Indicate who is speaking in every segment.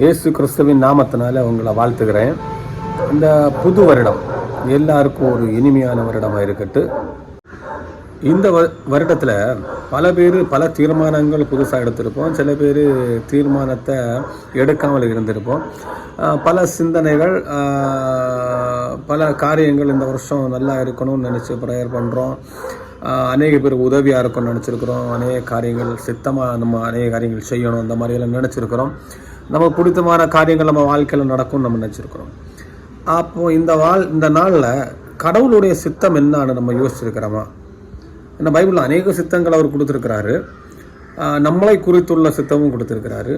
Speaker 1: இயேசு கிறிஸ்துவின் நாமத்தினால உங்களை வாழ்த்துக்கிறேன். இந்த புது வருடம் எல்லாருக்கும் ஒரு இனிமையான வருடமாக இருக்கட்டு. இந்த வருடத்தில் பல பேர் பல தீர்மானங்கள் புதுசாக எடுத்திருப்போம். சில பேர் தீர்மானத்தை எடுக்காமல் இருந்திருப்போம். பல சிந்தனைகள், பல காரியங்கள் இந்த வருஷம் நல்லா இருக்கணும்னு நினச்சி ப்ரேயர் பண்ணுறோம். அநேக பேர் உதவியாக இருக்கும்னு நினச்சிருக்கிறோம். அநேக காரியங்கள் சித்தமாக நம்ம அநேக காரியங்கள் செய்யணும் அந்த மாதிரியெல்லாம் நினச்சிருக்கிறோம். நமக்கு பிடித்தமான காரியங்கள் நம்ம வாழ்க்கையில் நடக்கும்னு நம்ம நினச்சிருக்கிறோம். அப்போது இந்த நாளில் கடவுளுடைய சித்தம் என்னான்னு நம்ம யோசிச்சிருக்கிறோமா? ஏன்னா பைபிளில் அநேக சித்தங்கள் அவர் கொடுத்துருக்கிறாரு. நம்மளை குறித்துள்ள சித்தமும் கொடுத்துருக்கிறாரு.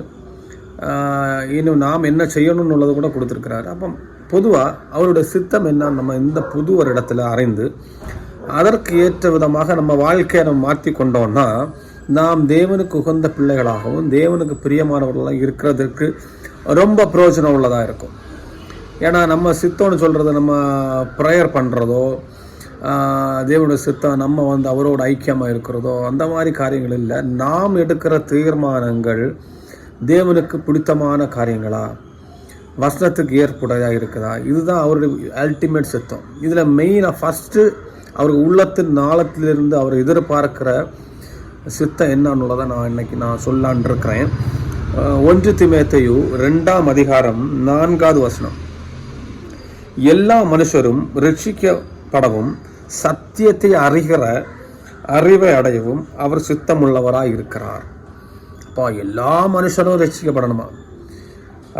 Speaker 1: இன்னும் நாம் என்ன செய்யணும்னு உள்ளது கூட கொடுத்துருக்கிறாரு. அப்போ பொதுவாக அவருடைய சித்தம் என்னன்னு நம்ம இந்த புது ஒரு இடத்துல அறிந்து அதற்கு ஏற்ற விதமாக நம்ம வாழ்க்கையை நம்ம மாற்றி கொண்டோம்னா நாம் தேவனுக்கு உகந்த பிள்ளைகளாகவும் தேவனுக்கு பிரியமானவர்களாக இருக்கிறதுக்கு ரொம்ப பிரயோஜனம் உள்ளதாக இருக்கும். ஏன்னா நம்ம சித்தம்னு சொல்கிறது நம்ம ப்ரேயர் பண்ணுறதோ, தேவனுடைய சித்தம் நம்ம அவரோட ஐக்கியமாக இருக்கிறதோ அந்த மாதிரி காரியங்கள் இல்லை. நாம் எடுக்கிற தீர்மானங்கள் தேவனுக்கு பிடித்தமான காரியங்களா, வசனத்துக்கு ஏற்புடையதாக இருக்குதா, இதுதான் அவருடைய அல்டிமேட் சித்தம். இதில் மெயினாக ஃபஸ்ட்டு அவருக்கு உள்ளத்தின் நாளத்திலிருந்து அவர் எதிர்பார்க்கிற சித்தம் என்னன்னுள்ளதை நான் சொல்லான் இருக்கிறேன். 1 தீமோத்தேயு 2ஆம் அதிகாரம் 4வது வசனம், எல்லா மனுஷரும் ரட்சிக்கப்படவும் சத்தியத்தை அறிகிற அறிவை அடையவும் அவர் சித்தமுள்ளவராக இருக்கிறார். அப்போ எல்லா மனுஷரும் ரட்சிக்கப்படணுமா?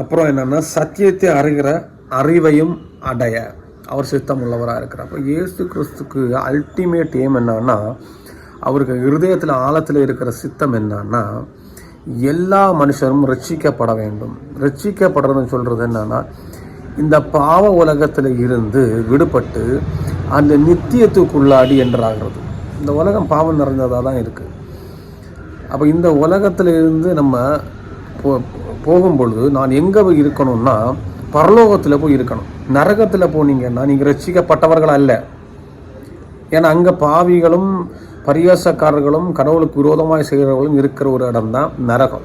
Speaker 1: அப்புறம் என்னன்னா சத்தியத்தை அறிகிற அறிவையும் அடைய அவர் சித்தம் உள்ளவராக இருக்கிறார். அப்போ இயேசு கிறிஸ்துக்கு அல்டிமேட் எய்ம் என்னன்னா, அவருக்கு இருதயத்தில் ஆழத்தில் இருக்கிற சித்தம் என்னன்னா எல்லா மனுஷரும் ரட்சிக்கப்பட வேண்டும். ரட்சிக்கப்படுறதுன்னு சொல்கிறது என்னன்னா, இந்த பாவ உலகத்தில் இருந்து விடுபட்டு அந்த நித்தியத்துக்குள்ளாடி என்றாகிறது. இந்த உலகம் பாவம் நிறைந்ததாக தான் இருக்குது. அப்போ இந்த உலகத்தில் இருந்து நம்ம போகும்பொழுது நான் எங்கே இருக்கணும்னா பரலோகத்தில் போய் இருக்கணும். நரகத்தில் போனீங்கன்னா நீங்கள் ரட்சிக்கப்பட்டவர்கள் அல்ல. ஏன்னா அங்கே பாவிகளும் பரியாசக்காரர்களும் கடவுளுக்கு விரோதமாக செய்கிறவர்களும் இருக்கிற ஒரு இடம் தான் நரகம்.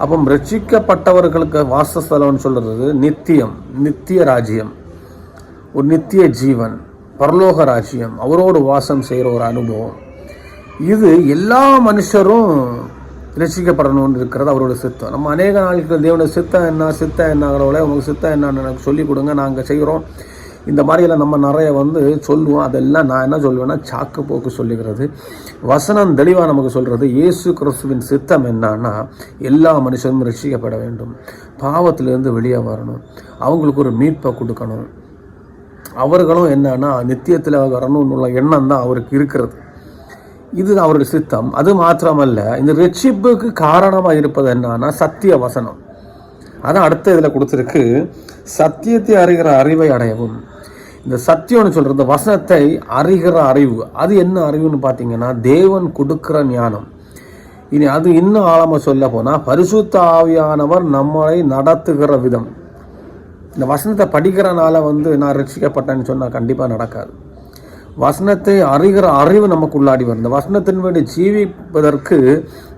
Speaker 1: அப்போ ரட்சிக்கப்பட்டவர்களுக்கு வாசஸ்தலம்னு சொல்கிறது நித்திய ராஜ்யம், ஒரு நித்திய ஜீவன், பரலோக ராஜ்யம், அவரோடு வாசம் செய்கிற ஒரு அனுபவம். இது எல்லா மனுஷரும் ரட்சிக்கப்படணும்னு இருக்கிறது அவரோட சித்தம். நம்ம அநேக நாட்கள் தேவனுடைய சித்தம் என்னங்கிறவங்களே உங்களுக்கு சித்தம் என்னன்னு எனக்கு சொல்லிக் கொடுங்க, நாங்கள் செய்கிறோம், இந்த மாதிரியெல்லாம் நம்ம நிறைய சொல்லுவோம். அதெல்லாம் நான் என்ன சொல்லுவேன்னா சாக்கு போக்கு சொல்லுகிறது. வசனம் தெளிவாக நமக்கு சொல்கிறது இயேசு கிறிஸ்துவின் சித்தம் என்னன்னா எல்லா மனுஷனும் ரட்சிக்கப்பட வேண்டும், பாவத்திலிருந்து வெளியே வரணும், அவங்களுக்கு ஒரு மீட்பை கொடுக்கணும், அவர்களும் என்னன்னா நித்தியத்தில் வரணும்னு உள்ள எண்ணம் தான் அவருக்கு இருக்கிறது. இது அவருடைய சித்தம். அது மாத்திரமல்ல, இந்த ரட்சிப்புக்கு காரணமாக இருப்பது என்னன்னா சத்திய வசனம். அதான் அடுத்த இதில் கொடுத்துருக்கு, சத்தியத்தை அறிகிற அறிவை அடையவும். இந்த சத்தியம்னு சொல்கிறது வசனத்தை அறிகிற அறிவு. அது என்ன அறிவுன்னு பார்த்தீங்கன்னா தேவன் கொடுக்கிற ஞானம். இனி அது இன்னும் ஆழமாக சொல்ல போனால் பரிசுத்த ஆவியானவர் நம்மளை நடத்துகிற விதம். இந்த வசனத்தை படிக்கிறனால நான் ரட்சிக்கப்பட்டேன்னு சொன்னால் கண்டிப்பாக நடக்காது. வசனத்தை அறிகிற அறிவு நமக்குள்ளாடி வரும். இந்த வசனத்தின்படி ஜீவிப்பதற்கு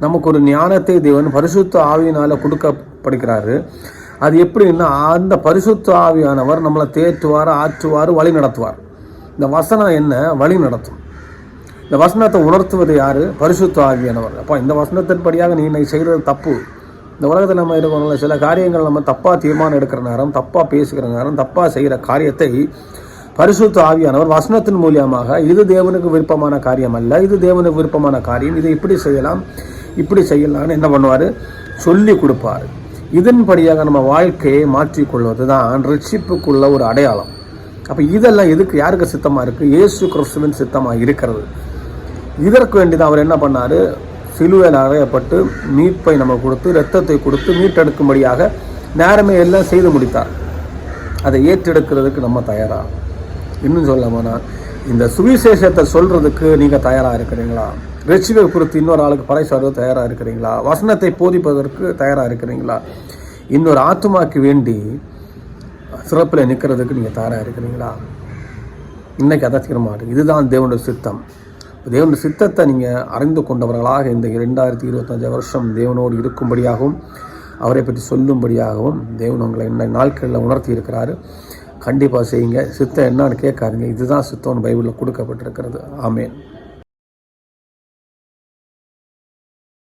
Speaker 1: நமக்கு ஒரு ஞானத்தை தேவன் பரிசுத்த ஆவியினால் கொடுக்கப்படுகிறாரு. அது எப்படின்னா அந்த பரிசுத்த ஆவியானவர் நம்மளை தேற்றுவார், ஆற்றுவார், வழி நடத்துவார். இந்த வசனம் என்ன வழி நடத்தும். இந்த வசனத்தை உணர்த்துவது யார்? பரிசுத்த ஆவியானவர். அப்போ இந்த வசனத்தின்படியாக நீ செய்கிறது தப்பு. இந்த உலகத்தில் நம்ம இருக்கணும்ல, சில காரியங்கள் நம்ம தப்பாக தீர்மானம் எடுக்கிற நேரம், தப்பாக பேசுகிற நேரம், தப்பாக செய்கிற காரியத்தை பரிசுத்த ஆவியானவர் வசனத்தின் மூலியமாக இது தேவனுக்கு விருப்பமான காரியம் அல்ல, இது தேவனுக்கு விருப்பமான காரியம், இதை இப்படி செய்யலாம், இப்படி செய்யலாம்னு என்ன பண்ணுவார்? சொல்லி கொடுப்பார். இதன்படியாக நம்ம வாழ்க்கையை மாற்றிக்கொள்வது தான் ரட்சிப்புக்குள்ள ஒரு அடையாளம். அப்போ இதெல்லாம் எதுக்கு, யாருக்கு சித்தமாக இருக்குது? இயேசு கிறிஸ்துவின் சித்தமாக இருக்கிறது. இதற்கு வேண்டிதான் அவர் என்ன பண்ணார்? சிலுவையில் அறையப்பட்டு மீட்பை நம்ம கொடுத்து இரத்தத்தை கொடுத்து மீட்டெடுக்கும்படியாக நேரமே எல்லாம் செய்து முடித்தார். அதை ஏற்றெடுக்கிறதுக்கு நம்ம தயாராக, இன்னும் சொல்லமானா இந்த சுவிசேஷத்தை சொல்கிறதுக்கு நீங்கள் தயாராக இருக்கிறீங்களா? ரட்சிப்பை குறித்து இன்னொரு ஆளுக்கு பறைசாடுவது தயாராக இருக்கிறீங்களா? வசனத்தை போதிப்பதற்கு தயாராக இருக்கிறீங்களா? இன்னொரு ஆத்துமாக்கு வேண்டி சிறப்பில் நிற்கிறதுக்கு நீங்கள் தயாராக இருக்கிறீங்களா? இன்றைக்கி அதை தீர்மானம். இதுதான் தேவனுடைய சித்தம். தேவனுடைய சித்தத்தை நீங்கள் அறிந்து கொண்டவர்களாக இந்த 2025 வருஷம் தேவனோடு இருக்கும்படியாகவும் அவரை பற்றி சொல்லும்படியாகவும் தேவன் உங்களை இந்த நாட்களில் உணர்த்தி இருக்கிறாரு. கண்டிப்பாக செய்யுங்க. சித்தம் என்னன்னு கேட்காருங்க. இதுதான் சித்தம்னு பைபிளில் கொடுக்கப்பட்டிருக்கிறது. ஆமேன்.